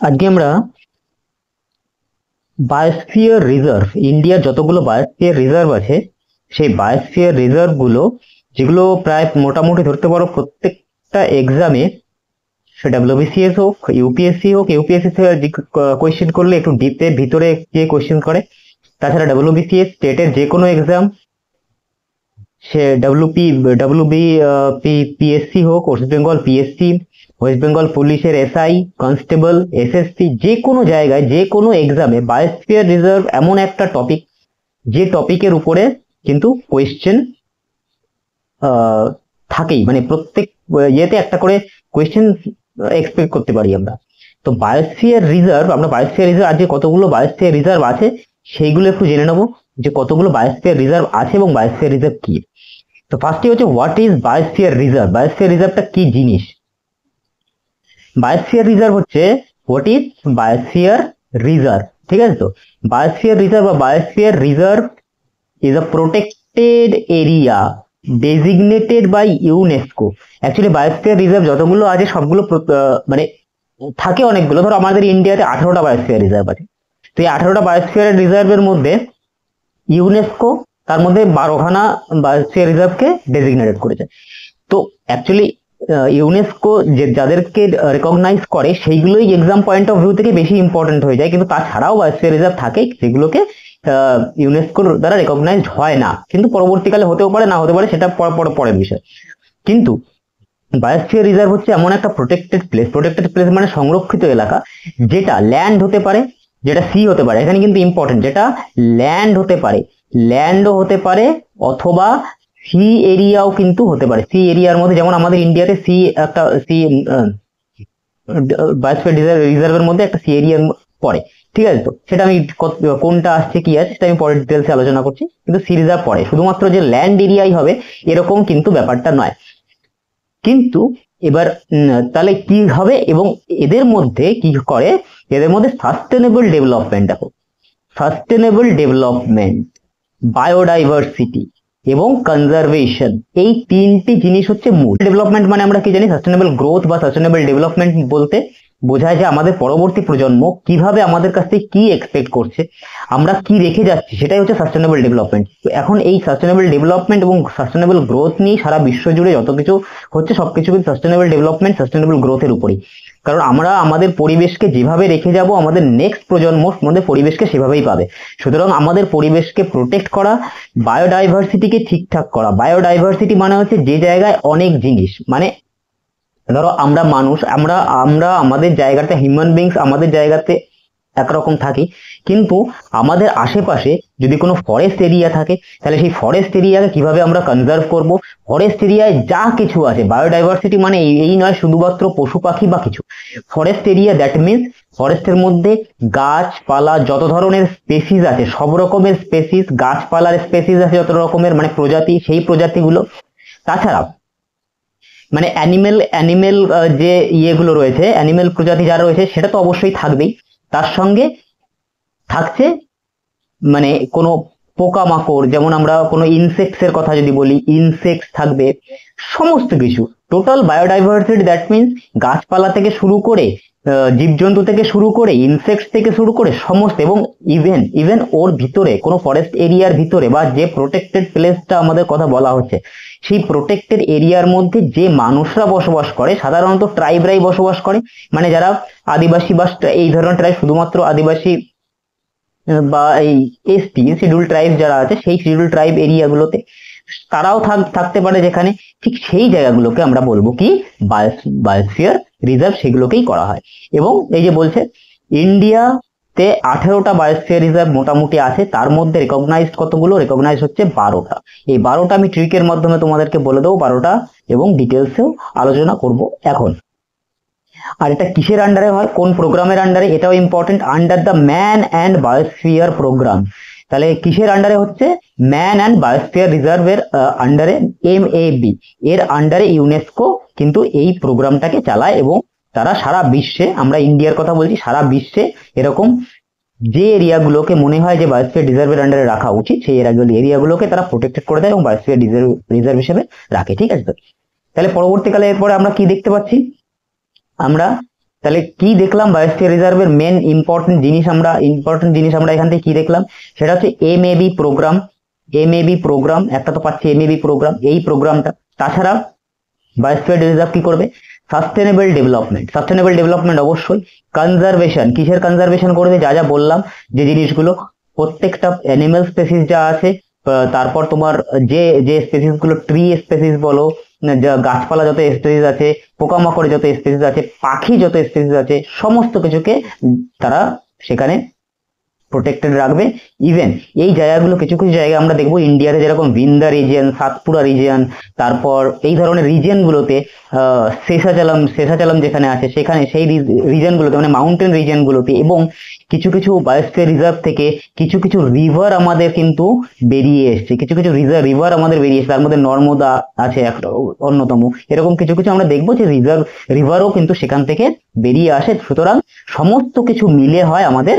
আজকে আমরা biosphere reserve, ইন্ডিয়ার যতগুলো বায়োস্ফিয়ার রিজার্ভ আছে সেই বায়োস্ফিয়ার রিজার্ভ গুলো, যেগুলো প্রায় মোটামুটি ধরতে পারো প্রত্যেকটা এক্সামে, সে ডাব্লিউবিসিএস হোক, ইউপিএসসি হোক, ইউপিএসসি থেকে কোয়েশ্চেন করলে একটু ডিপে ভিতরে গিয়ে কোয়েশ্চেন করে। তাছাড়া ডাব্লিউবিসিএস স্টেটের যে কোনো এক্সাম, সে পিএসসি হোক, West Bengal PSC, West Bengal পুলিশের এসআই, কনস্টেবল, এসএসসি, যে কোনো জায়গায় যে কোনো এক্সামে বায়োস্ফিয়ার রিজার্ভ এমন একটা টপিক, যে টপিকের উপরে কিন্তু কোয়েশ্চেন থাকেই, মানে প্রত্যেক ইয়েতে একটা করে কোয়েশ্চেন এক্সপেক্ট করতে পারি আমরা। তো বায়োস্ফিয়ার রিজার্ভ, আমরা বায়োস্ফিয়ার রিজার্ভ আজকে কতগুলো বায়োস্ফিয়ার রিজার্ভ আছে সেইগুলো একটু জেনে নেবো, যে কতগুলো বায়োস্ফিয়ার রিজার্ভ আছে এবং বায়োস্ফিয়ার রিজার্ভ কি। তো ফার্স্টে হচ্ছে what is biosphere reserve. Biosphere রিজার্ভটা কি জিনিস? বায়োস্ফিয়ার রিজার্ভ হচ্ছে হোয়াট ইজ বায়োস্ফিয়ার রিজার্ভ, ঠিক আছে? তো বায়োস্ফিয়ার রিজার্ভ বা biosphere reserve is a protected area designated by UNESCO. Actually biosphere reserve যতগুলো আছে সবগুলো মানে থাকে অনেকগুলো, ধরো আমাদের ইন্ডিয়াতে 18টা বায়োস্ফিয়ার রিজার্ভ আছে। তো এই 18টা বায়োস্ফিয়ার রিজার্ভের মধ্যে ইউনেস্কো তার মধ্যে 12খানা বায়োস্ফিয়ার রিজার্ভকে ডেজিগনেটেড করেছে। তো অ্যাকচুয়ালি ইউনেস্কো যে যাদেরকে রেকগনাইজ করে সেইগুলোই এক্সাম পয়েন্ট অফ ভিউ থেকে বেশি ইম্পর্টেন্ট হয়ে যায়, কিন্তু তাছাড়াও বায়োস্ফিয়ার রিজার্ভ থাকে যেগুলোকে ইউনেস্কোর দ্বারা রেকগনাইজড হয় না, কিন্তু পরবর্তীকালে হতেও পারে, না হতে পারে, সেটা পরের বিষয়। কিন্তু বায়োস্ফিয়ার রিজার্ভ হচ্ছে এমন একটা প্রোটেক্টেড প্লেস মানে সংরক্ষিত এলাকা, যেটা ল্যান্ড হতে পারে, যেটা সি হতে পারে, এখানে কিন্তু ইম্পর্টেন্ট, যেটা ল্যান্ড হতে পারে, ল্যান্ডও হতে পারে, অথবা সি এরিয়াও কিন্তু হতে পারে। সি এরিয়ার মধ্যে যেমন আমাদের ইন্ডিয়াতে সি একটা সি বায়োস্ফিয়ার রিজার্ভের মধ্যে একটা সি এরিয়া পড়ে, ঠিক আছে? তো সেটা আমি কোনটা আসছে কি আছে সেটা আমি পরের ডিটেলসে আলোচনা করছি, কিন্তু সি রিজার্ভ পড়ে, শুধুমাত্র যে ল্যান্ড এরিয়াই হবে এরকম কিন্তু ব্যাপারটা নয়। কিন্তু এবার তাহলে কি হবে, এবং এদের মধ্যে কি করে, এদের মধ্যে সাস্টেনেবল ডেভেলপমেন্ট, দেখো সাস্টেনেবল ডেভেলপমেন্ট, বায়োডাইভার্সিটি এবং কনজারভেশন, এই তিনটি জিনিস হচ্ছে মূল। ডেভেলপমেন্ট মানে আমরা কি জানি, সাস্টেনেবল গ্রোথ বা সাস্টেনেবল ডেভেলপমেন্ট বলতে বোঝায় যে আমাদের পরবর্তী প্রজন্ম কিভাবে আমাদের কাছ থেকে কি এক্সপেক্ট করছে, আমরা কি রেখে যাচ্ছি, সেটাই হচ্ছে সাস্টেনেবল ডেভেলপমেন্ট। এখন এই সাস্টেনেবল ডেভেলপমেন্ট এবং সাস্টেনেবল গ্রোথ নিয়ে সারা বিশ্ব জুড়ে যত কিছু হচ্ছে সবকিছু কিন্তু সাস্টেনেবল ডেভেলপমেন্ট, সাস্টেনেবল গ্রোথের উপরেই। কারণ আমরা আমাদের পরিবেশকে যেভাবে রেখে যাব, আমাদের নেক্সট প্রজন্ম আমাদের পরিবেশকে সেভাবেই পাবে। সুতরাং আমাদের পরিবেশকে প্রোটেক্ট করা, বায়োডাইভার্সিটিকে ঠিকঠাক করা। বায়োডাইভার্সিটি মানে হচ্ছে যে জায়গায় অনেক জিনিস, মানে ধরো আমরা মানুষ, আমরা আমরা আমাদের জায়গাতে হিউম্যান বিংস আমাদের জায়গাতে একরকম থাকি, কিন্তু আমাদের আশেপাশে যদি কোনো ফরেস্ট এরিয়া থাকে তাহলে সেই ফরেস্ট এরিয়াকে কিভাবে আমরা কনজার্ভ করব। ফরেস্ট এরিয়ায় যা কিছু আছে, বায়োডাইভার্সিটি মানে এই নয় শুধুমাত্র পশু পাখি বা কিছু। ফরেস্ট এরিয়া দ্যাট মিনস ফরেস্টের মধ্যে গাছপালা, যত ধরনের স্পেসিস আছে, সব রকমের স্পেসিস, গাছপালার স্পেসিস আছে যত রকমের, মানে প্রজাতি, সেই প্রজাতিগুলো। তাছাড়া মানে অ্যানিমেল যে ইয়েগুলো রয়েছে, অ্যানিমেল প্রজাতি যা রয়েছে সেটা তো অবশ্যই থাকবেই, তার সঙ্গে থাকছে মানে কোনো পোকামাকড়, যেমন আমরা কোনো ইনসেক্টস এর কথা যদি বলি, ইনসেক্টস থাকবে, সমস্ত কিছু। টোটাল বায়োডাইভার্সিটি দ্যাট মিনস গাছপালা থেকে শুরু করে, জীবজন্তু থেকে শুরু করে, ইনসেক্টস থেকে শুরু করে সমস্ত, এবং ইভেন ওর ভিতরে কোনো ফরেস্ট এরিয়ার ভিতরে বা যে প্রোটেক্টেড প্লেসটা আমাদের কথা বলা হচ্ছে, সেই প্রোটেক্টেড এরিয়ার মধ্যে যে মানুষরা বসবাস করে, সাধারণত ট্রাইবরাই বসবাস করে, মানে যারা আদিবাসী বা এই ধরনের ট্রাইব, শুধুমাত্র আদিবাসী বা এই এসটি শিডিউল ট্রাইব যারা আছে সেই শিডিউল ট্রাইব এরিয়াগুলোতে তারাও থাকতে পারে, যেখানে ঠিক সেই জায়গাগুলোকে আমরা বলবো কি বায়োস্ফিয়ার রিজার্ভ, সেগুলোকেই করা হয়। এবং এই যে বলছে ইন্ডিয়াতে 18টা বায়োস্ফিয়ার রিজার্ভ মোটামুটি আছে, তার মধ্যে রেকগনাইজড কতগুলো, রেকগনাইজ হচ্ছে 12টা। এই 12টা আমি ট্রিকের মাধ্যমে তোমাদেরকে বলে দেবো 12টা, এবং ডিটেলসেও আলোচনা করব এখন। আর এটা কিসের আন্ডারে হয়, কোন প্রোগ্রামের আন্ডারে, এটাও important, under the man and biosphere programme. তাহলে কিসের আন্ডারে হচ্ছে, ম্যান অ্যান্ড বায়োস্ফিয়ার রিজার্ভের আন্ডারে, MAB এর আন্ডারে ইউনেস্কো কিন্তু এই প্রোগ্রামটাকে চালায়, এবং তারা সারা বিশ্বে, আমরা ইন্ডিয়ার কথা বলছি, সারা বিশ্বে এরকম যে এরিয়াগুলোকে মনে হয় যে বায়োস্ফিয়ার রিজার্ভের আন্ডারে রাখা উচিত, সেই এরিয়াগুলোকে তারা প্রোটেক্টেড করে দেয় এবং বায়োস্ফিয়ার রিজার্ভ হিসেবে রাখে, ঠিক আছে? তাহলে পরবর্তীকালে এরপরে আমরা কি দেখতে পাচ্ছি, আমরা তাহলে কি দেখলাম বায়োস্ফিয়ার রিজার্ভের মেন ইম্পর্টেন্ট জিনিস আমরা এখান থেকে কি দেখলাম, সেটা হচ্ছে এমএবি প্রোগ্রাম একটা তো পাচ্ছি, এমএবি প্রোগ্রাম, এই প্রোগ্রামটা। তাছাড়া বায়োস্ফিয়ার রিজার্ভ কি করবে, সাস্টেনেবল ডেভেলপমেন্ট অবশ্যই, কনজারভেশন, কিসের কনজারভেশন করবে, যা যা বললাম যে জিনিসগুলো, প্রত্যেকটা অ্যানিমেল স্পেসিস যা আছে, তারপর তোমার যে যে স্পেসিস গুলো ট্রি স্পেসিস বলো, গাছপালা যত স্পেসিস আছে, পোকামাকড় যত স্পেসিস আছে, পাখি যত স্পেসিস আছে, সমস্ত কিছুকে তারা সেখানে প্রোটেক্টেড রাখবে। ইভেন এই জায়গাগুলো কিছু কিছু জায়গা আমরা দেখবো ইন্ডিয়াতে, যেরকম ভিন্দা রিজিয়ন, সাতপুরা রিজিয়ন, তারপর এই ধরনের রিজিয়ন গুলোতে, শেষাচালাম যেখানে আছে সেখানে, সেই রিজিয়ন গুলোতে মানে মাউন্টেন রিজিয়ন গুলোতে, এবং কিছু কিছু বায়োস্ফিয়ার রিজার্ভ থেকে কিছু কিছু রিভার আমাদের কিন্তু বেরিয়ে এসছে, কিছু কিছু রিভার আমাদের বেরিয়ে এসছে, তার মধ্যে নর্মদা আছে একটা অন্যতম। এরকম কিছু কিছু আমরা দেখবো যে রিভারও কিন্তু সেখান থেকে বেরিয়ে আসে। সুতরাং সমস্ত কিছু মিলে হয় আমাদের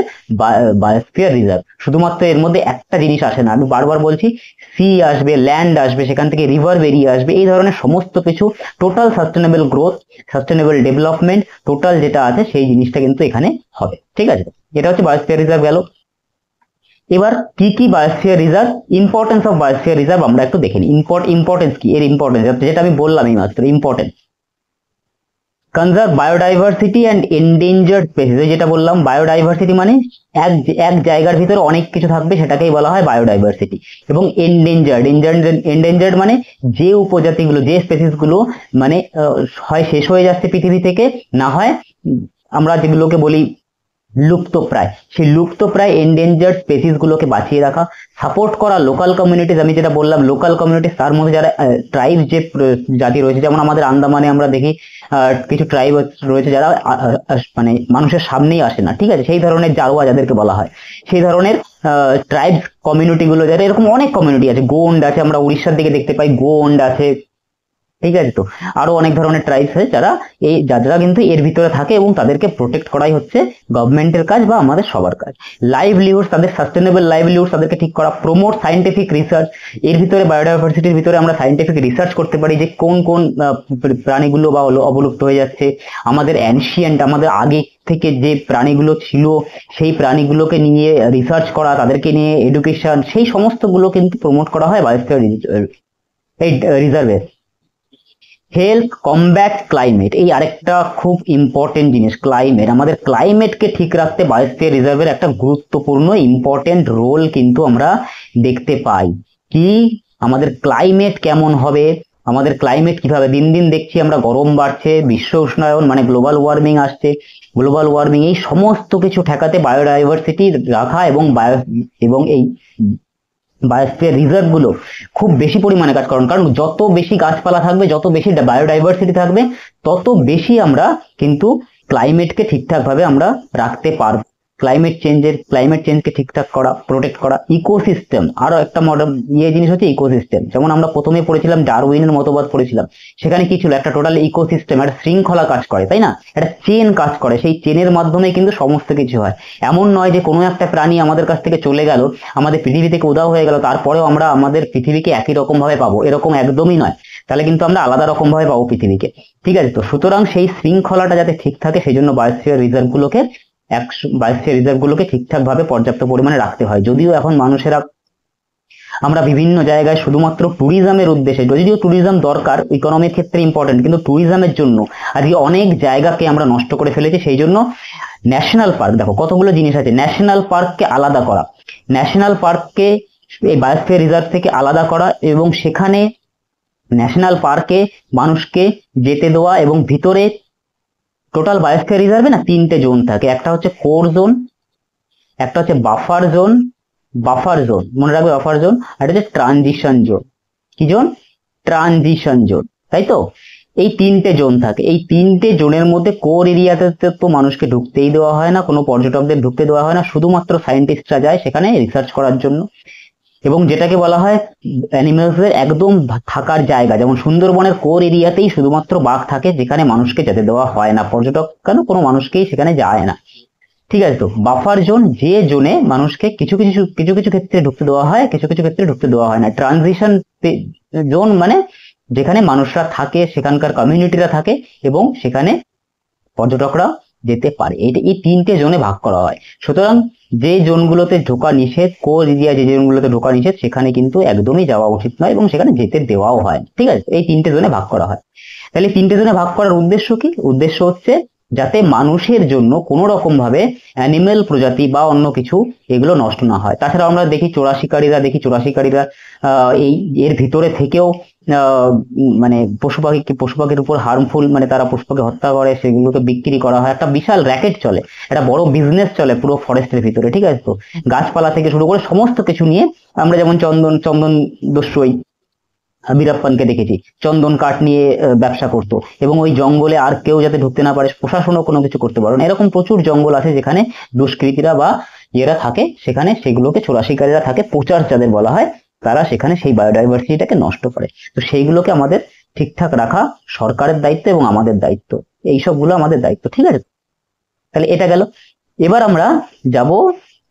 বায়োস্ফিয়ার রিজার্ভ। শুধুমাত্র এর মধ্যে একটা জিনিস আসে না, আমি বারবার বলছি, সি আসবে, ল্যান্ড আসবে, সেখান থেকে রিভার বেরিয়ে আসবে, এই ধরনের সমস্ত কিছু, total sustainable growth, sustainable development, total যেটা আছে সেই জিনিসটা কিন্তু এখানে হবে। ঠিক আছে, এটা হচ্ছে বায়োস্ফিয়ার রিজার্ভ গেল। এবার কি কি biosphere reserve, importance of biosphere reserve আমরা একটু দেখে নিই। ইম্পর্টেন্স কি, এর ইম্পর্টেন্স যেটা আমি বললাম এই মাত্র, important conserve biodiversity and endangered species. যেটা বললাম, বায়োডাইভার্সিটি মানে এক জায়গার ভিতরে অনেক কিছু থাকবে, সেটাকেই বলা হয় বায়োডাইভার্সিটি। এবং এন্ডেঞ্জার্ড মানে যে উপজাতিগুলো, যে স্পেসিস গুলো মানে হয় শেষ হয়ে যাচ্ছে পৃথিবী থেকে, না হয় আমরা যেগুলোকে বলি লুপ্তপ্রায়, সেই লুপ্তপ্রায় এন্ডেঞ্জার্ড স্পেসিস গুলোকে বাঁচিয়ে রাখা, সাপোর্ট করা লোকাল কমিউনিটিজ। আমি যেটা বললাম লোকাল কমিউনিটিজ, তার মধ্যে যারা ট্রাইব যে জাতি রয়েছে, যেমন আমাদের আন্দামানে আমরা দেখি কিছু ট্রাইব রয়েছে যারা মানে মানুষের সামনেই আসে না, ঠিক আছে, সেই ধরনের জারোয়া যাদেরকে বলা হয়, সেই ধরনের ট্রাইবস কমিউনিটি গুলো, যারা এরকম অনেক কমিউনিটি আছে, গোন্ড আছে, আমরা উড়িষ্যার দিকে দেখতে পাই গোন্ড আছে, ঠিক আছে, তো আরো অনেক ধরনের ট্রাইবস আছে যারা কিন্তু এর ভিতরে থাকে, এবং তাদেরকে প্রোটেক্ট করাই হচ্ছে গভর্নমেন্টের কাজ বা আমাদের সবার কাজ। লাইভলিহুড, তাদের সাস্টেনেবল লাইভলিহুড তাদেরকে ঠিক করা। প্রমোট সায়েন্টিফিক রিসার্চ, এর ভিতরে বায়োডাইভার্সিটির ভিতরে আমরা সায়েন্টিফিক রিসার্চ করতে পারি যে কোন কোন প্রাণীগুলো বা অবলুপ্ত হয়ে যাচ্ছে, আমাদের অ্যানশিয়েন্ট, আমাদের আগে থেকে যে প্রাণীগুলো ছিল সেই প্রাণীগুলোকে নিয়ে রিসার্চ করা, তাদেরকে নিয়ে এডুকেশন, সেই সমস্ত গুলো কিন্তু প্রমোট করা হয় বায়োস্ফিয়ার এই রিজার্ভে। হেলথ, কমব্যাট ক্লাইমেট, এই আরেকটা খুব ইম্পর্টেন্ট জিনিস, ক্লাইমেট। আমাদের ক্লাইমেটকে ঠিক রাখতে বায়োস্ফিয়ার রিজার্ভের একটা গুরুত্বপূর্ণ ইম্পর্টেন্ট রোল কিন্তু আমরা দেখতে পাই। কি, আমাদের ক্লাইমেট কেমন হবে, আমাদের ক্লাইমেট কিভাবে, দিন দিন দেখছি আমরা গরম বাড়ছে, বিশ্ব উষ্ণায়ন মানে গ্লোবাল ওয়ার্মিং আসছে, গ্লোবাল ওয়ার্মিং, এই সমস্ত কিছু ঠেকাতে বায়োডাইভার্সিটি রাখা এবং এই বায়োস্ফিয়ার রিজার্ভ গুলো খুব বেশি পরিমাণে কাজ করেন। কারণ যত বেশি গাছপালা থাকবে, যত বেশি বায়োডাইভার্সিটি থাকবে, তত বেশি আমরা কিন্তু ক্লাইমেটকে ঠিকঠাক ভাবে আমরা রাখতে পারবো। ক্লাইমেট চেঞ্জকে ঠিকঠাক করা, প্রোটেক্ট করা। ইকোসিস্টেম, আরো একটা মডার্ন জিনিস হচ্ছে ইকোসিস্টেম। যেমন আমরা প্রথমে পড়েছিলাম ডারউইনের মতবাদ পড়েছিলাম, সেখানে কি ছিল, একটা টোটাল ইকোসিস্টেম, একটা শৃঙ্খলা কাজ করে, তাই না, একটা চেন কাজ করে, সেই চেনের মাধ্যমে কিন্তু সমস্ত কিছু হয়। এমন নয় যে কোনো একটা প্রাণী আমাদের কাছ থেকে চলে গেল, আমাদের পৃথিবী থেকে উধাও হয়ে গেল, তারপরেও আমরা আমাদের পৃথিবীকে একই রকম ভাবে পাবো, এরকম একদমই নয়। তাহলে কিন্তু আমরা আলাদা রকম ভাবে পাবো পৃথিবীকে, ঠিক আছে। তো সুতরাং সেই শৃঙ্খলাটা যাতে ঠিক থাকে, সেই জন্য বায়োস্ফিয়ার রিজার্ভ গুলোকে ঠিকঠাক ভাবে পর্যাপ্ত পরিমাণে রাখতে হয়। যদিও এখন মানুষেরা, আমরা বিভিন্ন জায়গায় শুধুমাত্র ট্যুরিজমের উদ্দেশ্যে, যদিও ট্যুরিজম দরকার, ইকোনমির ক্ষেত্রে ইম্পর্টেন্ট, কিন্তু ট্যুরিজমের জন্য আজকে অনেক জায়গাকে আমরা নষ্ট করে ফেলেছি। সেই জন্য ন্যাশনাল পার্ক, দেখো কতগুলো জিনিস আছে, ন্যাশনাল পার্ককে আলাদা করা, ন্যাশনাল পার্ককে এই বায়োস্ফিয়ার রিজার্ভ থেকে আলাদা করা, এবং সেখানে ন্যাশনাল পার্কে মানুষকে যেতে দেওয়া, এবং ভিতরে টোটাল বায়োস্ফিয়ার রিজার্ভে না 3টে জোন থাকে, একটা হচ্ছে কোর জোন, একটা হচ্ছে বাফার জোন, মনে রাখবে বাফার জোন, আর এটা হচ্ছে ট্রানজিশন জোন। কি জোন? ট্রানজিশন জোন, তাই তো। এই 3টে জোন থাকে, এই 3টে জোনের মধ্যে কোর এরিয়াতে তো মানুষকে ঢুকতেই দেওয়া হয় না, কোনো পর্যটকদের ঢুকতে দেওয়া হয় না, শুধুমাত্র সায়েন্টিস্টরা যায় সেখানে রিসার্চ করার জন্য। এবং যেটাকে বলা হয় অ্যানিমেলসদের একদম থাকার জায়গা, যেমন সুন্দরবনের কোর এরিয়াতেই শুধুমাত্র বাঘ থাকে, যেখানে মানুষকে যেতে দেওয়া হয় না, পর্যটক কেন কোনো মানুষকেই সেখানে যায় না, ঠিক আছে। তো বাফার জোন, যে জোনে মানুষকে কিছু কিছু ক্ষেত্রে ঢুকতে দেওয়া হয়, কিছু কিছু ক্ষেত্রে ঢুকতে দেওয়া হয় না। ট্রানজিশন জোন মানে যেখানে মানুষরা থাকে, সেখানকার কমিউনিটিরা থাকে, এবং সেখানে পর্যটকরা যেতে পারে। এই 3টে জোনে ভাগ করা হয়। সুতরাং যে জোনগুলোতে ঢোকা নিষেধ, কোর এরিয়া যে জোনগুলোতে ঢোকা নিষেধ, সেখানে কিন্তু একদমই যাওয়া উচিত নয় এবং সেখানে যেতে দেওয়াও হয়। ঠিক আছে, এই 3টে জোনে ভাগ করা হয়। তাহলে 3টে জোনে ভাগ করার উদ্দেশ্য কি? উদ্দেশ্য হচ্ছে যাতে মানুষের জন্য কোনো রকম ভাবে অ্যানিমেল প্রজাতি বা অন্য কিছু এগুলো নষ্ট না হয়। তাছাড়া আমরা দেখি চোরাশিকারীরা এই এর ভিতরে থেকেও মানে পশু পাখির উপর হার্মফুল, মানে তারা পশু পাখি হত্যা করে, সেগুলোকে বিক্রি করা হয়, একটা বিশাল র্যাকেট চলে, একটা বড় বিজনেস চলে পুরো ফরেস্টের ভিতরে। ঠিক আছে, তো গাছপালা থেকে শুরু করে সমস্ত কিছু নিয়ে আমরা যেমন চন্দন দস্যুই বীরাপ্পানকে দেখেছি, চন্দন কাঠ নিয়ে ব্যবসা করতো এবং ওই জঙ্গলে আর কেউ যাতে ঢুকতে না পারে, প্রশাসনও কোনো কিছু করতে পারে না। এরকম প্রচুর জঙ্গল আছে যেখানে দুষ্কৃতীরা বা এরা থাকে, সেখানে সেগুলোকে চোরাশিকারীরা থাকে, পোচার যাদের বলা হয়, তারা সেখানে সেই বায়োডাইভার্সিটিটাকে নষ্ট করে। তো সেইগুলোকে আমাদের ঠিকঠাক রাখা সরকারের দায়িত্ব এবং আমাদের দায়িত্ব, এই সবগুলো আমাদের দায়িত্ব। ঠিক আছে, তাহলে এটা গেল। এবার আমরা যাব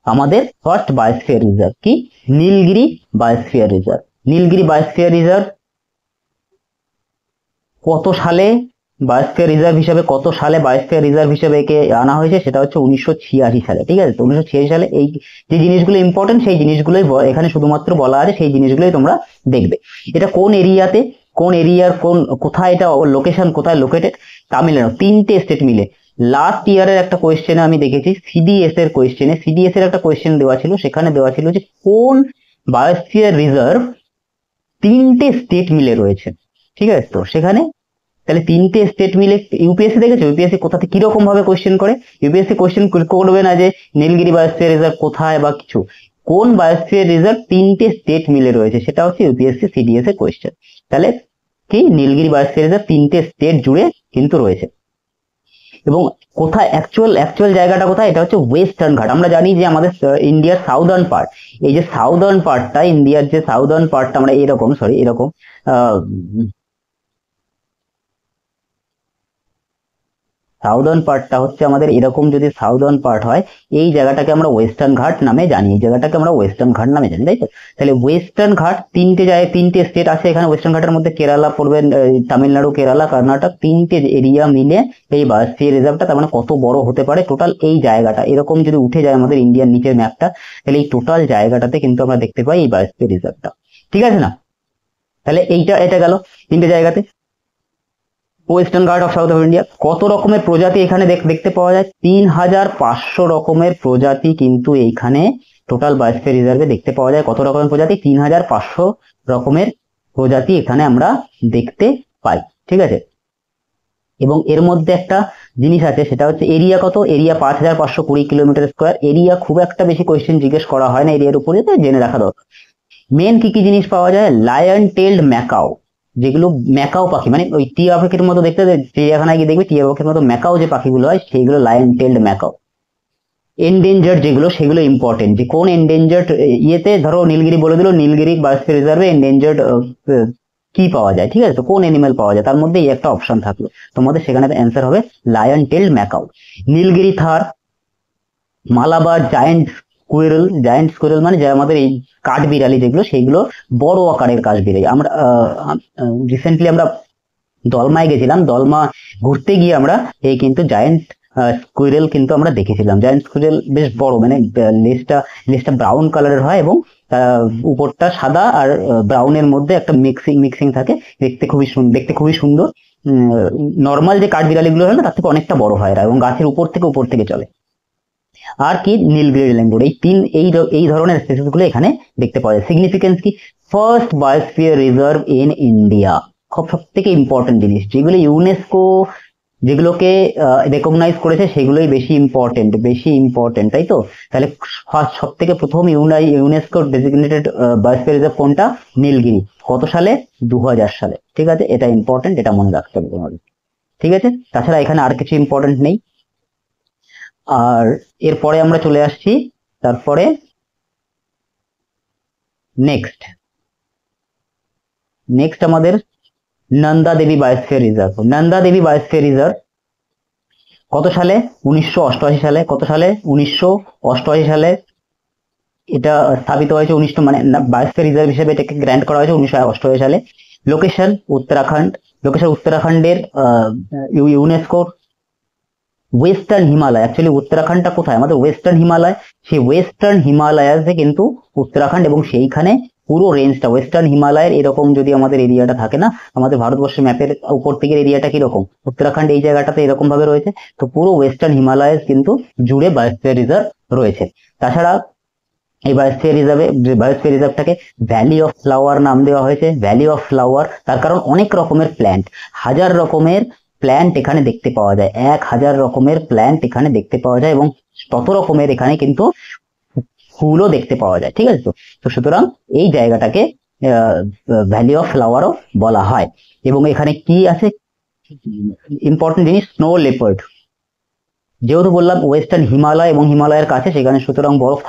আমাদের ফার্স্ট বায়োস্ফিয়ার রিজার্ভ, কি? Nilgiri biosphere reserve. Nilgiri biosphere reserve কত সালে বায়োস্ফিয়ার রিজার্ভ হিসেবে একে আনা হয়েছে? সেটা হচ্ছে 1986 সালে। ঠিক আছে, তো 1986 সালে এই যে জিনিসগুলো ইম্পর্টেন্ট, সেই জিনিসগুলোই এখানে শুধুমাত্র বলা আছে, সেই জিনিসগুলোই তোমরা দেখবে। এটা কোন এরিয়াতে, কোন এরিয়ার কোথায় এটা লোকেশন, কোথায় লোকেটেড? তামিলনাড়ু। 3টে স্টেট মিলে। লাস্ট ইয়ারের একটা কোয়েশ্চেনে আমি দেখেছি, সিডিএস এর একটা কোয়েশ্চেন দেওয়া ছিল, সেখানে দেওয়া ছিল যে কোন বায়োস্ফিয়ার রিজার্ভ 3টে স্টেট মিলে রয়েছে। ঠিক আছে, তো সেখানে তাহলে 3টে স্টেট মিলে ইউপিএসসি দেখেছো, ইউপিএসসি কোথা থেকে কিরকম ভাবে কোয়েশ্চেন করে? ইউপিএসসি কোয়েশ্চেন করবে না যে নীলগিরি বায়োস্ফিয়ার রিজার্ভ কোথায় বা কিছু, কোন বায়োস্ফিয়ার রিজার্ভ 3টে স্টেট মিলে রয়েছে, সেটা হচ্ছে ইউপিএসসি সিডিএস এর কোয়েশ্চেন। তাহলে কি, নীলগিরি বায়োস্ফিয়ার রিজার্ভ 3টে স্টেট জুড়ে কিন্তু রয়েছে। এবং কোথায় অ্যাকচুয়াল জায়গাটা কোথায়? এটা হচ্ছে ওয়েস্টার্ন ঘাট। আমরা জানি যে আমাদের ইন্ডিয়ার সাউদার্ন পার্ট, এই যে সাউদার্ন পার্টটা, ইন্ডিয়ার যে সাউদার্ন পার্টটা, আমরা এরকম সাউদার্ন পার্টটা হচ্ছে আমাদের এরকম, যদি সাউদার্ন পার্ট হয়, এই জায়গাটাকে আমরা ওয়েস্টার্ন ঘাট নামে জানি, তাই তো? তাহলে ওয়েস্টার্ন ঘাট 3টে স্টেট আছে এখানে। ওয়েস্টার্ন ঘাটের মধ্যে কেরালা পড়বে, তামিলনাড়ু, কেরালা, কর্ণাটক, 3টে এরিয়া মিলে এই বায়োস্ফিয়ার রিজার্ভটা। তার মানে কত বড় হতে পারে টোটাল এই জায়গাটা? এরকম যদি উঠে যায় আমাদের ইন্ডিয়ার নিচের ম্যাপটা, তাহলে এই টোটাল জায়গাটাতে কিন্তু আমরা দেখতে পাই এই বায়োস্ফিয়ার রিজার্ভটা। ঠিক আছে না? তাহলে এটা গেল 3টে জায়গাতে। ওয়েস্টার্ন ঘাট অফ সাউথ অফ ইন্ডিয়া। কত রকমের প্রজাতি এখানে দেখতে পাওয়া যায়? 3500 রকমের প্রজাতি কিন্তু এইখানে টোটাল বায়োস্ফিয়ার রিজার্ভে দেখতে পাওয়া যায়। কত রকমের প্রজাতি? 3500 রকমের প্রজাতি এখানে আমরা দেখতে পাই। ঠিক আছে, এবং এর মধ্যে একটা জিনিস আছে, সেটা হচ্ছে এরিয়া কত? Area 5520 kilometre square. এরিয়া খুব একটা বেশি কোয়েশ্চেন জিজ্ঞেস করা হয় না এরিয়ার উপরে, জেনে রাখা দরকার। মেন কি কি জিনিস পাওয়া যায়? লায়ন টেল্ড ম্যাকাও, যেগুলো ম্যাকাও পাখি, মানে ওই টিয়া পাখির মতো দেখতে, চিড়িয়াখানায় গিয়ে দেখবে টিয়া পাখির মতো ম্যাকাও যে পাখিগুলো হয়, সেইগুলো লায়ন টেল্ড ম্যাকাও। এন্ডেঞ্জার্ড যেগুলো, সেগুলো ইম্পর্টেন্ট, যে কোন এন্ডেঞ্জার্ড ইয়েতে, ধরো নীলগিরি বলে দিল, নীলগিরি বায়োস্ফিয়ার রিজার্ভে এন্ডেঞ্জার্ড কি পাওয়া যায়। ঠিক আছে, তো কোন অ্যানিমেল পাওয়া যায়, তার মধ্যে এই একটা অপশন থাকলো, তোমাদের সেখানে অ্যান্সার হবে লায়ন টেল্ড ম্যাকাও। নীলগিরি থার, মালাবার জায়ান্ট স্কুইরেল মানে যে আমাদের এই কাঠবিড়ালি যেগুলো, সেইগুলো বড় আকারের কাঠবিড়ালি। আমরা রিসেন্টলি আমরা দলমায় গেছিলাম, দলমা ঘুরতে গিয়ে আমরা এই কিন্তু জায়ান্ট স্কুইরেল কিন্তু আমরা দেখেছিলাম। জায়ান্ট স্কুইরেল বেশ বড়, মানে লেজটা ব্রাউন কালারের হয় এবং উপরটা সাদা আর ব্রাউনের মধ্যে একটা মিক্সিং থাকে, দেখতে খুবই সুন্দর। নর্মাল যে কাঠবিড়ালিগুলো হয় না, তার থেকে অনেকটা বড় হয় এরা, এবং গাছের উপর থেকে চলে। আর কি, নীলগিরি ল্যাঙ্গুর। এই ধরনের স্পেসিস গুলো এখানে দেখতে পাওয়া যায়। সিগনিফিকেন্স কি? First biosphere reserve in India. সব থেকে ইম্পর্টেন্ট জিনিস, যেগুলো ইউনেস্কো যেগুলোকে রেকগনাইজ করেছে, সেগুলোই বেশি ইম্পর্টেন্ট, তাই তো? তাহলে সব থেকে প্রথম ইউনেস্কো ডেজিগনেটেড বায়োস্ফিয়ার রিজার্ভ কোনটা? নীলগিরি। কত সালে? 2000 সালে। ঠিক আছে, এটা ইম্পর্টেন্ট, এটা মনে রাখতে হবে তোমাদের। ঠিক আছে, তাছাড়া এখানে আর কিছু ইম্পর্টেন্ট নেই। আর এরপরে আমরা চলে আসছি, তারপরে নেক্সট আমাদের নন্দা দেবী বায়োস্ফিয়ার রিজার্ভ। কত সালে? 1988 সালে। কত সালে? 1988 সালে এটা স্থাপিত হয়েছে। মানে বায়োস্ফিয়ার রিজার্ভ হিসেবে এটাকে গ্র্যান্ট করা হয়েছে 1988 সালে। লোকেশন উত্তরাখণ্ডের ইউনেস্কোর ওয়েস্টার্ন হিমালয়, অ্যাকচুয়ালি উত্তরাখণ্ডটা কোথায়, আমাদের ওয়েস্টার্ন হিমালয়, সেই ওয়েস্টার্ন হিমালয়াসে কিন্তু উত্তরাখণ্ড, এবং সেইখানে পুরো রেঞ্জটা ওয়েস্টার্ন হিমালয়ের এরকম যদি আমাদের এরিয়াটা থাকে না, আমাদের ভারতবর্ষের ম্যাপের উপর থেকে এরিয়াটা কিরকম, উত্তরাখণ্ড এই জায়গাটাতে এরকম ভাবে রয়েছে, তো পুরো ওয়েস্টার্ন হিমালয়াস কিন্তু জুড়ে বায়োস্ফিয়ার রিজার্ভ রয়েছে। তাছাড়া এই বায়োস্ফিয়ার রিজার্ভটাকে ভ্যালি অফ ফ্লাওয়ার নাম দেওয়া হয়েছে। ভ্যালি অফ ফ্লাওয়ার তার কারণ অনেক রকমের প্ল্যান্ট, 1000 রকমের প্ল্যান্ট এখানে দেখতে পাওয়া যায়, 1000 রকমের প্ল্যান্ট এখানে দেখতে পাওয়া যায়, এবং তত রকমের এখানে কিন্তু ফুলও দেখতে পাওয়া যায়। ঠিক আছে, তো সুতরাং এই জায়গাটাকে ভ্যালি অফ ফ্লাওয়ারও বলা হয়। এবং এখানে কি আছে ইম্পর্টেন্ট জিনিস, স্নো লেপার্ড, যেহেতু বললাম ওয়েস্টার্ন হিমালয় এবং হিমালয়ের কাছে, সেখানে সুতরাং বরফ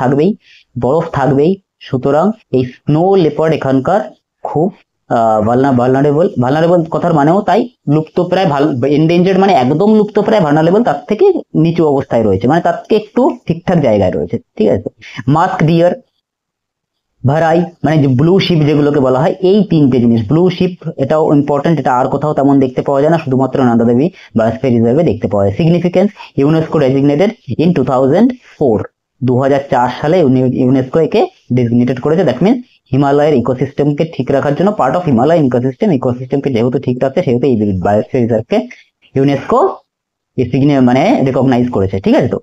থাকবেই, সুতরাং এই স্নো লেপার্ড এখানকার খুব ভালনারেবল কথার মানেও তাই, লুপ্তপ্রায়, এন্ডেঞ্জার্ড মানে একদম লুপ্তপ্রায়, ভালনারেবল তার থেকে নিচু অবস্থায় রয়েছে, মানে তার থেকে একটু ঠিকঠাক জায়গায় রয়েছে। ঠিক আছে, মাস্ক ডিয়ার, ভারাই মানে যে ব্লু শিপ যেগুলোকে বলা হয়, এই তিনটে জিনিস, ব্লু শিপ এটাও ইম্পর্টেন্ট, এটা আর কোথাও তেমন দেখতে পাওয়া যায় না, শুধুমাত্র নন্দা দেবী বায়োস্ফিয়ার রিজার্ভে দেখতে পাওয়া যায়। সিগনিফিকেন্স, ইউনেস্কো ডেজিগনেটেড ইন 2004, 2004 সালে ইউনেস্কো একে ডেজিগনেটেড করেছে। দ্যাট মিনস হিমালয়ের ইকোসিস্টেমকে ঠিক রাখার জন্য, পার্ট অফ হিমালয় ইকোসিস্টেমকে যেহেতু ঠিক রাখছে, সেহেতু এই বায়োস্ফিয়ার রিজার্ভকে ইউনেস্কো মানে রেকগনাইজ করেছে। ঠিক আছে, তো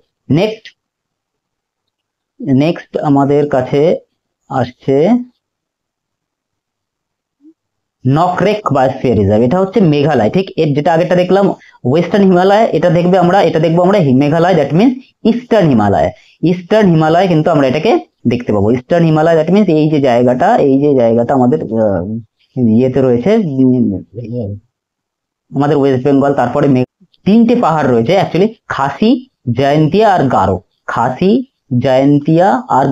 নেক্সট আমাদের কাছে আসছে নকরেক বায়োস্ফিয়ার রিজার্ভ, এটা হচ্ছে মেঘালয়। ঠিক এর যেটা আগেটা দেখলাম ওয়েস্টার্ন হিমালয়, এটা দেখবো আমরা Meghalaya, that means eastern Himalaya কিন্তু আমরা এটাকে দেখতে পাবো। ইস্টার্ন হিমালয় দ্যাট মিনস এই যে জায়গাটা আমাদের ইয়েতে রয়েছে, আমাদের ওয়েস্ট বেঙ্গল, তারপরে তিনটে পাহাড় রয়েছে অ্যাকচুয়ালি, খাসি, জয়ন্তিয়া আর গারো,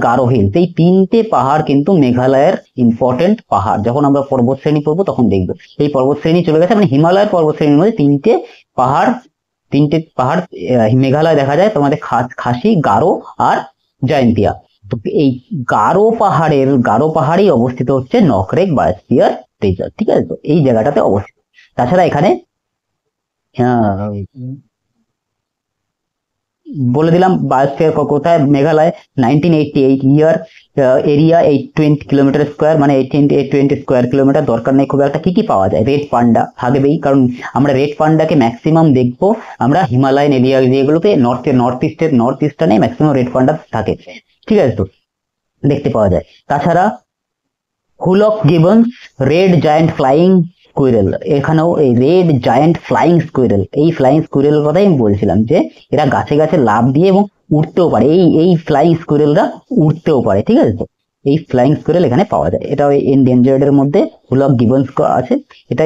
গারো হিলস, এই তিনটে পাহাড় কিন্তু মেঘালয়ের ইম্পর্টেন্ট পাহাড়। যখন আমরা পর্বত শ্রেণী পড়বো তখন দেখবো এই পর্বত শ্রেণী চলে গেছে, মানে হিমালয়ের পর্বত শ্রেণীর মধ্যে তিনটে পাহাড় মেঘালয় দেখা যায়, তোমাদের খাসি, গারো আর জয়ন্তিয়া। তো এই গারো পাহাড়েই অবস্থিত হচ্ছে নকরেক বায়োস্ফিয়ার রিজার্ভ। ঠিক আছে, তো এই জায়গাটাতে অবস্থিত। তাছাড়া এখানে বলে দিলাম বায়োস্ফিয়ার কোথায়, মেঘালয়, 1988 ইয়ার, এরিয়া 820 কিলোমিটার স্কোয়ার, মানে 820 স্কোয়ার কিলোমিটার। দরকার নেই খুব একটা। কি কি পাওয়া যায়, রেড পান্ডা থাকবেই, কারণ আমরা রেড পান্ডাকে ম্যাক্সিমাম দেখবো আমরা হিমালয়ান এরিয়াগুলোতে, নর্থ ইস্টার্নে ম্যাক্সিমাম রেড পান্ডা থাকে। ঠিক আছে, তো দেখতে পাওয়া যায়। তাছাড়া hoolock gibbons, red giant flying squirrel, এখানেও এই রেড জায়ান্ট ফ্লাইং স্কুইরেল, এই ফ্লাইং স্কুইরেলের কথাই আমি বলছিলাম, যে এরা গাছে লাফ দিয়ে এবং উঠতেও পারে, এই ফ্লাইং স্কুইরেলরা উঠতেও পারে। ঠিক আছে, তো এই ফ্লাইং স্কুইরেল এখানে পাওয়া যায়, এটা এন্ডেঞ্জার্ড এর মধ্যে হুলক গিবন্স আছে। এটা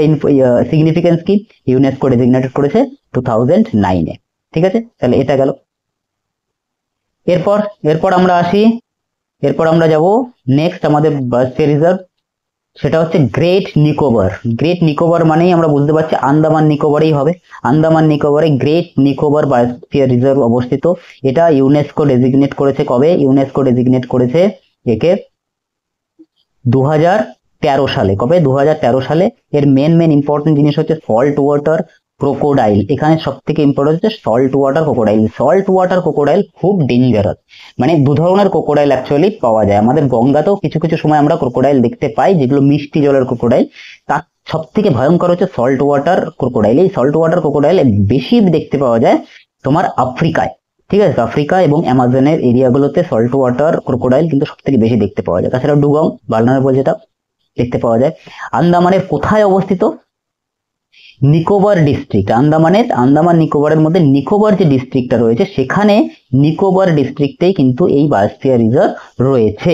সিগনিফিকেন্স কি, ইউনেস্কো ডেজিগনেটেড করেছে 2009-এ। ঠিক আছে, তাহলে এটা গেল। এরপর আমরা যাব নেক্সট আমাদের বায়োস্ফিয়ার রিজার্ভ, সেটা হচ্ছে গ্রেট নিকোবর মানেই আমরা বুঝতে পারছি আন্দামান নিকোবরেই হবে। আন্দামান নিকোবরে গ্রেট নিকোবর বায়োস্ফিয়ার রিজার্ভ অবস্থিত। এটা ইউনেস্কো ডেজিগনেট করেছে কবে, ইউনেস্কো ডেজিগনেট করেছে একে 2013 সালে। কবে, 2013 সালে। এর মেন ইম্পর্টেন্ট জিনিস হচ্ছে সল্ট ওয়াটার ক্রোকোডাইল, এখানে সব থেকে ইম্পর্টেন্ট হচ্ছে সল্ট ওয়াটার ক্রোকোডাইল খুব ডেঞ্জারাস, মানে দু ধরনের ক্রোকোডাইল অ্যাকচুয়ালি পাওয়া যায়। আমাদের গঙ্গাতেও কিছু সময় আমরা ক্রোকোডাইল দেখতে পাই, যেগুলো মিষ্টি জলের ক্রোকোডাইল। তার সব থেকে ভয়ঙ্কর হচ্ছে সল্ট ওয়াটার ক্রোকোডাইল। এই সল্ট ওয়াটার ক্রোকোডাইল বেশি দেখতে পাওয়া যায় তোমার আফ্রিকায়। ঠিক আছে, আফ্রিকা এবং অ্যামাজনের এরিয়াগুলোতে সল্ট ওয়াটার ক্রোকোডাইল কিন্তু সব থেকে বেশি দেখতে পাওয়া যায়। তাছাড়া ডুগং, ভালনারেবল যেটা দেখতে পাওয়া যায়। আন্দামানের কোথায় অবস্থিত, নিকোবর ডিস্ট্রিক্ট, আন্দামান নিকোবরের মধ্যে নিকোবর যে ডিস্ট্রিক্টটা রয়েছে, সেখানে নিকোবর ডিস্ট্রিক্টেই কিন্তু এই বায়োস্ফিয়ার রিজার্ভ রয়েছে।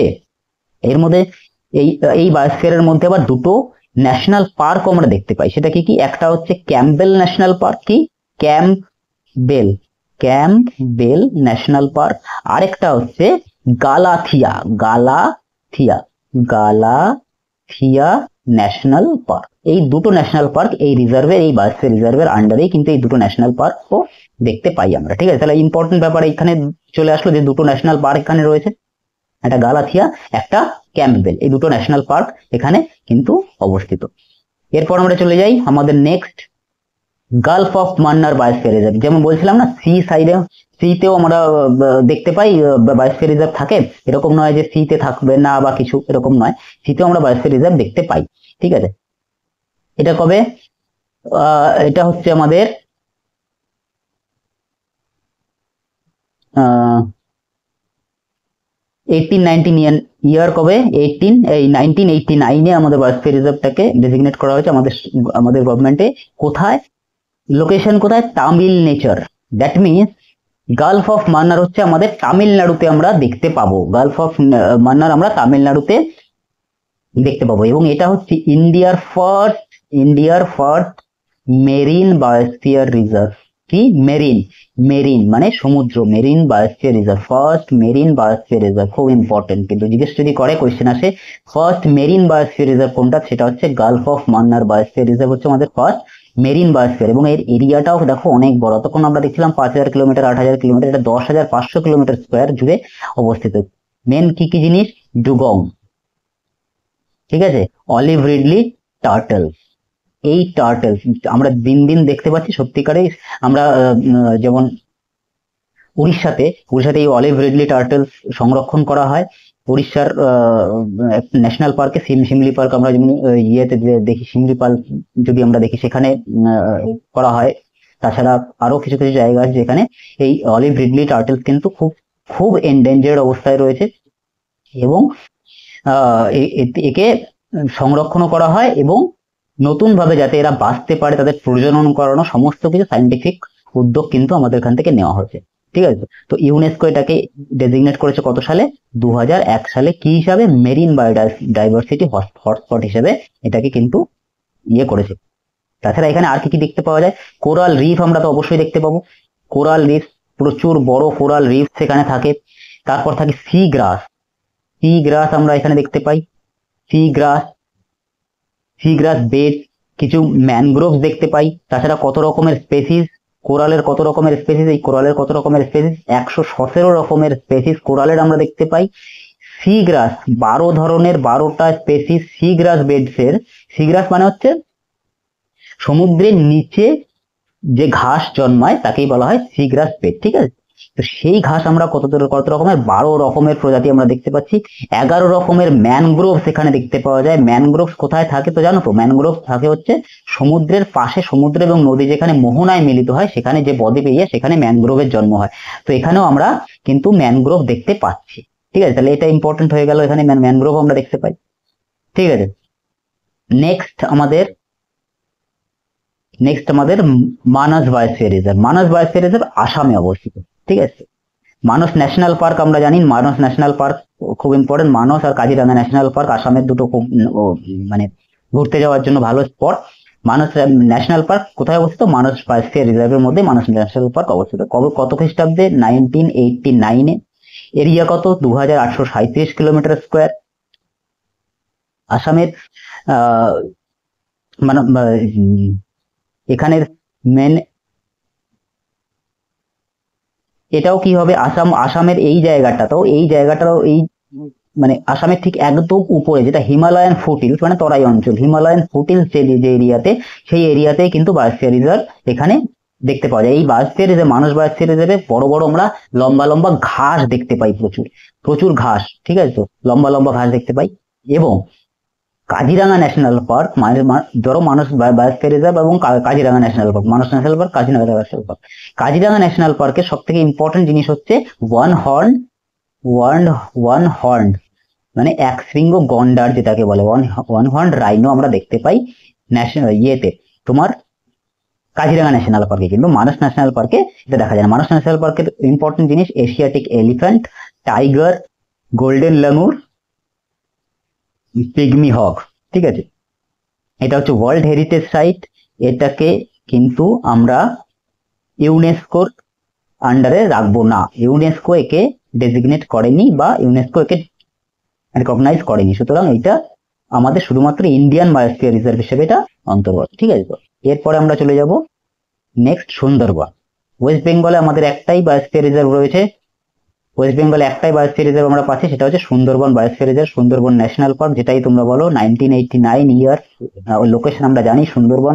এর মধ্যে এই বায়োস্ফিয়ারের মধ্যে আবার দুটো ন্যাশনাল পার্ক আমরা দেখতে পাই। সেটা কি, একটা হচ্ছে ক্যাম্পবেল ন্যাশনাল পার্ক, কি ক্যাম্পবেল ন্যাশনাল পার্ক, আরেকটা হচ্ছে গালাথিয়া ন্যাশনাল পার্ক। এই দুটো ন্যাশনাল পার্ক এই বায়োস্ফিয়ার রিজার্ভের আন্ডারেই কিন্তু এই দুটো ন্যাশনাল পার্কও দেখতে পাই আমরা। ঠিক আছে, তাহলে ইম্পর্টেন্ট ব্যাপার এখানে চলে আসলো যে দুটো ন্যাশনাল পার্ক এখানে রয়েছে, একটা গালাথিয়া, একটা ক্যাম্পবেল, এই দুটো ন্যাশনাল পার্ক এখানে কিন্তু অবস্থিত। এরপর আমরা চলে যাই আমাদের next Gulf of Mannar biosphere reserve, যেমন বলছিলাম না সি সাইডে, সিতেও আমরা দেখতে পাই বায়োস্ফিয়ার রিজার্ভ থাকে, এরকম নয় যে সিতে থাকবে না বা কিছু, এরকম নয়, সিতেও আমরা বায়োস্ফিয়ার রিজার্ভ দেখতে পাই। ঠিক আছে, এটা কবে, এটা হচ্ছে আমাদের 1819 ইয়ার কবে, 1989-এ আমাদের বায়োস্ফিয়ার রিজার্ভটাকে ডেজিগনেট করা হয়েছে আমাদের গভর্নমেন্টে। কোথায়, লোকেশন কোথায়, তামিল নেচার। That means Gulf of Mannar হচ্ছে আমাদের তামিলনাড়ুতে আমরা দেখতে পাবো, গালফ অফ মান্নার আমরা তামিলনাড়ুতে দেখতে পাবো, এবং এটা হচ্ছে ইন্ডিয়ার ফার্স্ট মেরিন বায়োস্ফিয়ার রিজার্ভ। কি মেরিন, মেরিন মানে সমুদ্র, marine biosphere reserve, first marine biosphere reserve, খুব ইম্পর্টেন্ট, কিন্তু জিজ্ঞেস যদি করে কোয়েশ্চেন আসে ফার্স্ট মেরিন বায়োস্ফিয়ার রিজার্ভ কোনটা, সেটা হচ্ছে Gulf of Mannar biosphere reserve হচ্ছে আমাদের ফার্স্ট মেরিন বায়োস্ফিয়ার। এবং এর এরিয়াটাও দেখো অনেক বড়, তখন আমরা দেখছিলাম 5000 কিলোমিটার, 8000 কিলোমিটার, এটা 10,500 কিলোমিটার স্কোয়ার জুড়ে অবস্থিত। মেন কি কি জিনিস, ডুগং, ঠিক আছে, অলিভ রিডলি টার্টল, এই টার্টল আমরা দিন দিন দেখতে পাচ্ছি সত্যিকারে। আমরা যেমন উড়িষ্যাতে এই অলিভ রিডলি টার্টল সংরক্ষণ করা হয়। উড়িষ্যার ন্যাশনাল পার্কে সিমলি পার্ক আমরা যেমন ইয়েতে দেখি, সিমলি পার্ক যদি আমরা দেখি সেখানে করা হয়। তাছাড়া আরো কিছু কিছু জায়গা আছে যেখানে এই অলিভ রিডলি টার্টল কিন্তু খুব খুব এন্ডেঞ্জার্ড অবস্থায় রয়েছে, এবং একে সংরক্ষণও করা হয়, এবং নতুন ভাবে যাতে এরা বাঁচতে পারে তাদের প্রজনন করানো সমস্ত কিছু সাইন্টিফিক উদ্যোগ কিন্তু আমাদের এখান থেকে নেওয়া হয়েছে। ঠিক আছে, তো ইউনেস্কো এটাকে ডেজিগনেট করেছে কত সালে, 2001 সালে, কি হিসাবে, মেরিন বায়োডাইভার্সিটি হটস্পট হিসেবে এটাকে কিন্তু ইয়ে করেছে। তাছাড়া এখানে আর কি কি দেখতে পাওয়া যায়, কোরাল রিফ আমরা তো অবশ্যই দেখতে পাবো, কোরাল রিফ, প্রচুর বড় কোরাল রিফ সেখানে থাকে। তারপর থাকে সি গ্রাস, আমরা এখানে দেখতে পাই, সি গ্রাস বেড, কিছু ম্যানগ্রোভ দেখতে পাই। তাছাড়া কত রকমের স্পেসিস, কোরালের কত রকমের স্পেসিস, এই কোরালের কত রকমের স্পেসিস, 117 রকমের স্পেসিস কোরালের আমরা দেখতে পাই। সি গ্রাস 12 ধরনের, 12টা স্পেসিস সি গ্রাস বেডস এর। সি গ্রাস মানে হচ্ছে সমুদ্রের নিচে যে ঘাস জন্মায় তাকেই বলা হয় সি গ্রাস বেড। ঠিক আছে, তো সেই ঘাস আমরা কত রকমের, 12 রকমের প্রজাতি আমরা দেখতে পাচ্ছি। 11 রকমের ম্যানগ্রোভ সেখানে দেখতে পাওয়া যায়। ম্যানগ্রোভ কোথায় থাকে তো জানো তো, ম্যানগ্রোভ থাকে হচ্ছে সমুদ্রের পাশে, সমুদ্র এবং নদী যেখানে মোহনায় মিলিত হয় সেখানে যে বদ্বীপ এরিয়া, সেখানে ম্যানগ্রোভের জন্ম হয়। তো এখানেও আমরা কিন্তু ম্যানগ্রোভ দেখতে পাচ্ছি। ঠিক আছে, তাহলে এটা ইম্পর্টেন্ট হয়ে গেল, এখানে ম্যানগ্রোভ আমরা দেখতে পাই। ঠিক আছে, নেক্সট আমাদের মানস বায়োস্ফিয়ার রিজার্ভ। মানস বায়োস্ফিয়ার রিজার্ভ আসামে অবস্থিত। ঠিক আছে, মানস ন্যাশনাল পার্ক আমরা জানি, মানস ন্যাশনাল পার্ক খুব ইম্পর্টেন্ট। মানস আর কাজিরাঙ্গা ন্যাশনাল পার্ক আসামের দুটো খুব মানে ঘুরতে যাওয়ার জন্য ভালো স্পট। মানস ন্যাশনাল পার্ক কোথায় অবস্থিত, মানস বায়োস্ফিয়ার রিজার্ভের মধ্যে মানস ন্যাশনাল পার্ক অবস্থিত। কত খ্রিস্টাব্দে, 1989-এ। এরিয়া কত, 2837 কিলোমিটার স্কোয়ার। আসামের মানে এখানের মেন, এটাও কি হবে, আসামের এই জায়গাটাও এই মানে আসামের ঠিক একদম উপরে যেটা হিমালয়ান ফুটহিলস, মানে তরাই অঞ্চল, হিমালয়ান ফুটহিলস যে এরিয়াতে, সেই এরিয়াতে কিন্তু বায়োস্ফিয়ার রিজার্ভ এখানে দেখতে পাওয়া যায়। এই বায়োস্ফিয়ার রিজার্ভ, মানস বায়োস্ফিয়ার রিজার্ভে বড় বড় আমরা লম্বা লম্বা ঘাস দেখতে পাই, প্রচুর ঘাস। ঠিক আছে, তো লম্বা লম্বা ঘাস দেখতে পাই। এবং কাজিরাঙ্গা ন্যাশনাল পার্ক, ধরো মানস বায়োস্ফিয়ার রিজার্ভ এবং Kaziranga national park, Manas national park, Kaziranga national park. Kaziranga national পার্কের সব থেকে ইম্পর্টেন্ট জিনিস হচ্ছে ওয়ান হর্ন মানে এক শৃঙ্গ গন্ডার যেটাকে বলে, ওয়ান হর্ন রাইনো আমরা দেখতে পাই ন্যাশনাল ইয়েতে, তোমার কাজিরাঙ্গা ন্যাশনাল পার্কে। কিন্তু মানস ন্যাশনাল পার্কে এটা দেখা যায় না। মানস ন্যাশনাল পার্কের ইম্পর্টেন্ট জিনিস Asiatic elephant, tiger, golden lemur, pygmy hog. ঠিক আছে, এটা হচ্ছে ওয়ার্ল্ড হেরিটেজ সাইট। এটাকে কিন্তু আমরা ইউনেস্কোর আন্ডারে রাখবো না, ইউনেস্কো একে ডেজিগনেট করেনি বা ইউনেস্কো একে রিকগনাইজ করেনি, সুতরাং এটা আমাদের শুধুমাত্র ইন্ডিয়ান বায়োস্ফিয়ার রিজার্ভ হিসেবে এটা অন্তর্গত। ঠিক আছে, তো এরপরে আমরা চলে যাব নেক্সট সুন্দরবন। ওয়েস্ট বেঙ্গলে আমাদের একটাই বায়োস্ফিয়ার রিজার্ভ রয়েছে, ওয়েস্ট বেঙ্গলে একটাই বায়োস্ফিয়ার রিজার্ভ আমরা পাচ্ছি, সেটা হচ্ছে Sundarban biosphere reserve, Sundarban national park, যেটাই তোমরা বলো। 1989 ইয়ার লোকেশন আমরা জানি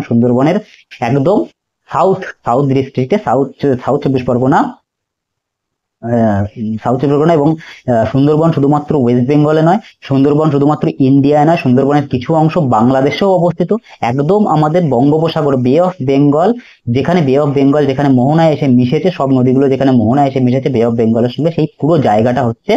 সুন্দরবনের একদম সাউথ সাউথ ডিস্ট্রিক্টে, সাউথ সাউথ চব্বিশ পরগনা, সাউথ চব্বিশ পরগনা এবং সুন্দরবন শুধুমাত্র ওয়েস্ট বেঙ্গলে নয়, সুন্দরবন শুধুমাত্র ইন্ডিয়ায় নয়, সুন্দরবনের কিছু অংশ বাংলাদেশেও অবস্থিত, একদম আমাদের বঙ্গোপসাগর বে অফ বেঙ্গল, যেখানে বে অফ বেঙ্গল যেখানে মোহনায় এসে মিশেছে, সব নদীগুলো যেখানে মোহনায় এসে মিশেছে বে অফ বেঙ্গলের সঙ্গে, সেই পুরো জায়গাটা হচ্ছে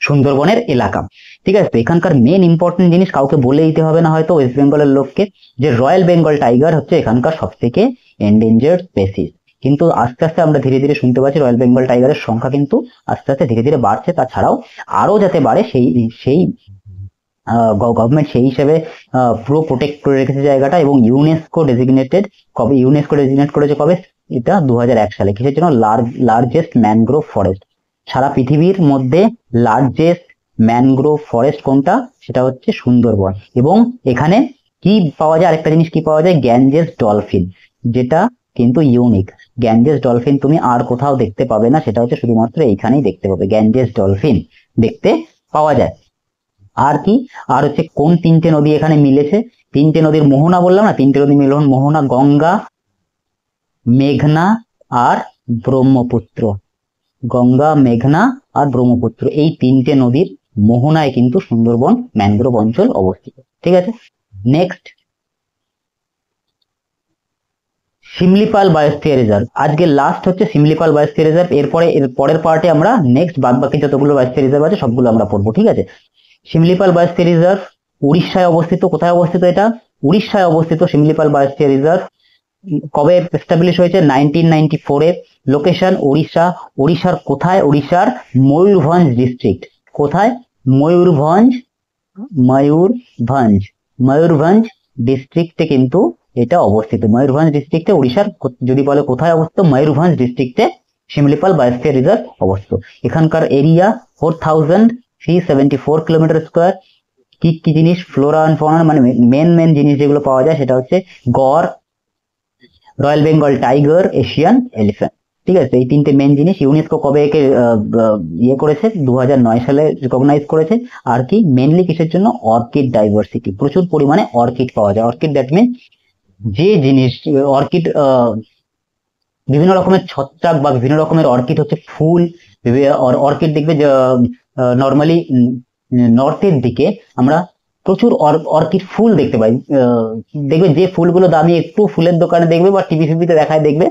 সুন্দরবনের এলাকা। ঠিক আছে, তো এখানকার মেন ইম্পর্টেন্ট জিনিস কাউকে বলে দিতে হবে না হয়তো ওয়েস্ট বেঙ্গলের লোককে, যে রয়্যাল বেঙ্গল টাইগার হচ্ছে এখানকার সব থেকে এন্ডেঞ্জার্ড স্পেসিস। কিন্তু আস্তে আস্তে আমরা ধীরে ধীরে শুনতে পাচ্ছি রয়্যাল বেঙ্গল টাইগারের সংখ্যা কিন্তু আস্তে আস্তে ধীরে ধীরে বাড়ছে। তাছাড়াও আরো যাতে বাড়ে সেই সেই গভর্নমেন্ট সেই হিসেবে পুরো প্রোটেক্ট করে রেখেছে জায়গাটা, এবং ইউনেস্কো ডেজিগনেটেড, কবে ইউনেস্কো ডেজিগনেট করেছে, কবে, এটা 2001 সালে। কিসের জন্য? Largest mangrove forest. সারা পৃথিবীর মধ্যে লার্জেস্ট ম্যানগ্রোভ ফরেস্ট কোনটা? সেটা হচ্ছে সুন্দরবন। এবং এখানে কি পাওয়া যায়? আরেকটা জিনিস কি পাওয়া যায়? গ্যাঞ্জেস ডলফিন, যেটা কিন্তু ইউনিক। গ্যাঞ্জেস ডলফিন তুমি আর কোথাও দেখতে পাবে না, সেটা হচ্ছে শুধুমাত্র এইখানেই দেখতে পাবে, গ্যাঞ্জেস ডলফিন দেখতে পাওয়া যায়। আর কি? আর হচ্ছে কোন তিনটে নদী এখানে মিলেছে? তিনটে নদীর মোহনা বললাম না, তিনটে নদী মিলন, মোহনা, গঙ্গা, মেঘনা আর ব্রহ্মপুত্র। গঙ্গা, মেঘনা আর ব্রহ্মপুত্র, এই তিনটে নদীর মোহনায় কিন্তু সুন্দরবন ম্যানগ্রোভ অঞ্চল অবস্থিত। ঠিক আছে, নেক্সট শিমলিপাল বায়োস্ফিয়ার রিজার্ভ। আজকে লাস্ট হচ্ছে শিমলিপাল বায়োস্ফিয়ার রিজার্ভ, এরপরে এর পরের পার্টে আমরা নেক্সট বাদ বাকি যতগুলো বায়োস্ফিয়ার রিজার্ভ আছে সবগুলো আমরা পড়বো। ঠিক আছে, শিমলিপাল বায়োস্ফিয়ার রিজার্ভ উড়িষ্যায় অবস্থিত। কোথায় অবস্থিত এটা? উড়িষ্যায় অবস্থিত শিমলিপাল বায়োস্ফিয়ার রিজার্ভ। কবে এস্টাবলিশ হয়েছে? 1994-এ। লোকেশন উড়িষ্যা। উড়িষ্যার কোথায়? উড়িষ্যার ময়ূরভঞ্জ ডিস্ট্রিক্ট। কোথায়? ময়ূরভঞ্জ, ময়ূরভঞ্জ, ময়ূরভঞ্জ ডিস্ট্রিক্টে কিন্তু এটা অবস্থিত। ময়ূরভঞ্জ ডিস্ট্রিক্টে, উড়িষ্যার যদি বলে কোথায় অবস্থিত, ময়ূরভঞ্জ ডিস্ট্রিক্টে শিমলিপাল বায়োস্ফিয়ার রিজার্ভ অবস্থিত। এখানকার এরিয়া 4374 কিলোমিটার স্কোয়ার। কি কি জিনিস? ফ্লোরা অ্যান্ড ফনা, মানে মেন জিনিস যেগুলো পাওয়া যায় সেটা হচ্ছে গড়, royal Bengal tiger, Asian elephant. ঠিক আছে, এই তিনটে মেন জিনিস। ইউনেস্কো কবে একে ইয়ে করেছে? 2009 সালে রিকগনাইজ করেছে। আর কি? মেনলি কিসের জন্য? অর্কিড ডাইভার্সিটি, প্রচুর পরিমাণে অর্কিড পাওয়া যায়। অর্কিড দ্যাট মিন যে জিনিস, অর্কিড বিভিন্ন রকমের ছত্রাক বা বিভিন্ন রকমের অর্কিড হচ্ছে ফুল। অর্কিড দেখবে নর্মালি নর্থের দিকে আমরা প্রচুর অর্কিড ফুল দেখতে পাই। দেখবে যে ফুলগুলো দামি, একটু ফুলের দোকানে দেখবে বা টিভি ফিভিতে দেখায়, দেখবে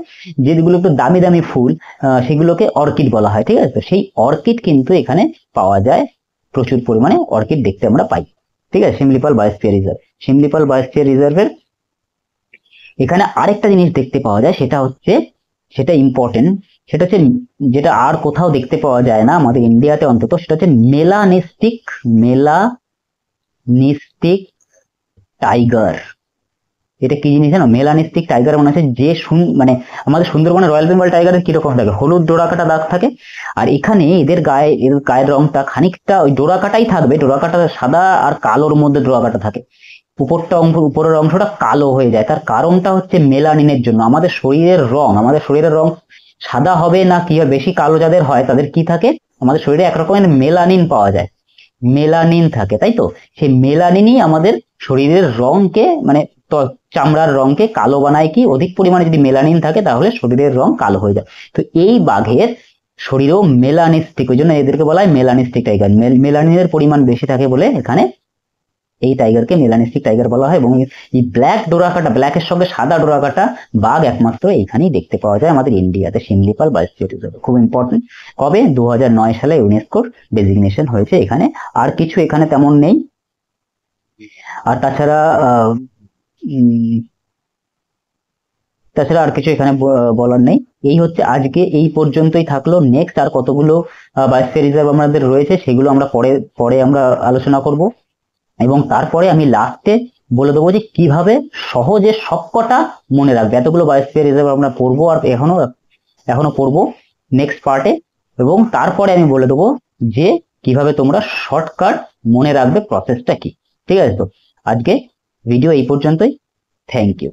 যেগুলো একটু দামি দামি ফুল, সেগুলোকে অর্কিড বলা হয়। ঠিক আছে, তো সেই অর্কিড কিন্তু এখানে পাওয়া যায়, প্রচুর পরিমাণে অর্কিড দেখতে আমরা পাই। ঠিক আছে, Simlipal biosphere reserve. Simlipal biosphere রিজার্ভের এখানে আরেকটা জিনিস দেখতে পাওয়া যায়, সেটা হচ্ছে, সেটা ইম্পর্টেন্ট, সেটা হচ্ছে যেটা আর কোথাও দেখতে পাওয়া যায় না আমাদের ইন্ডিয়াতে অন্তত, সেটা হচ্ছে মেলানিস্টিক, মেলানিস্টিক টাইগার। এটা কি জিনিস জানো? মেলানিস্টিক টাইগার মানে হচ্ছে যে মানে আমাদের সুন্দরবনে রয়্যাল বেঙ্গল টাইগারের কিরকম থাকে? হলুদ ডোরাকাটা দাগ থাকে, আর এখানে এদের গায়ের রংটা খানিকটা ওই ডোরাকাটাই থাকবে, ডোরাকাটা সাদা আর কালোর মধ্যে ডোরাকাটা থাকে। উপরের অংশটা কালো হয়ে যায়। তার কারণটা হচ্ছে মেলানিনের জন্য। আমাদের শরীরের রং সাদা হবে না কি হবে? বেশি কালো যাদের হয় তাদের কি থাকে? আমাদের শরীরে একরকমের মেলানিন পাওয়া যায়, মেলানিন থাকে, তাই তো? সেই মেলানিনই আমাদের শরীরের রংকে, মানে চামড়ার রংকে কালো বানায়। কি? অধিক পরিমাণে যদি মেলানিন থাকে তাহলে শরীরের রং কালো হয়ে যায়। তো এই বাঘের শরীরেও মেলানিস্টিক, ওই জন্য এদেরকে বলা হয় মেলানিস্টিক টাইগার। মেলানিনের পরিমাণ বেশি থাকে বলে এখানে এই টাইগারকে মেলানিস্টিক টাইগার বলা হয়। এবং এই ব্ল্যাক ডোরাকাটা, ব্ল্যাকের সঙ্গে সাদা ডোরাকাটা বাঘ একমাত্র এইখানেই দেখতে পাওয়া যায় আমাদের ইন্ডিয়াতে, শিমলিপাল বায়োস্ফিয়ার রিজার্ভ। খুব ইম্পর্টেন্ট। কবে? 2009 সালে ইউনেস্কোর ডেজিগনেশন হয়েছে এখানে। আর কিছু এখানে তেমন নেই। আর তাছাড়া আর কিছু এখানে বলার নেই। এই হচ্ছে আজকে এই পর্যন্তই থাকলো। নেক্সট আর কতগুলো বায়োস্ফিয়ার রিজার্ভ আমাদের রয়েছে সেগুলো আমরা পরে আমরা আলোচনা করব। এবং তারপরে আমি লাস্টে বলে দেবো যে কিভাবে সহজে সবকটা মনে রাখবে। এতগুলো বায়োস্ফিয়ার রিজার্ভ আমরা পড়বো, আর এখনো পড়বো নেক্সট পার্টে। এবং তারপরে আমি বলে দেবো যে কিভাবে তোমরা শর্টকাট মনে রাখবে, প্রসেসটা কি। ঠিক আছে, তো আজকে ভিডিও এই পর্যন্তই। Thank you.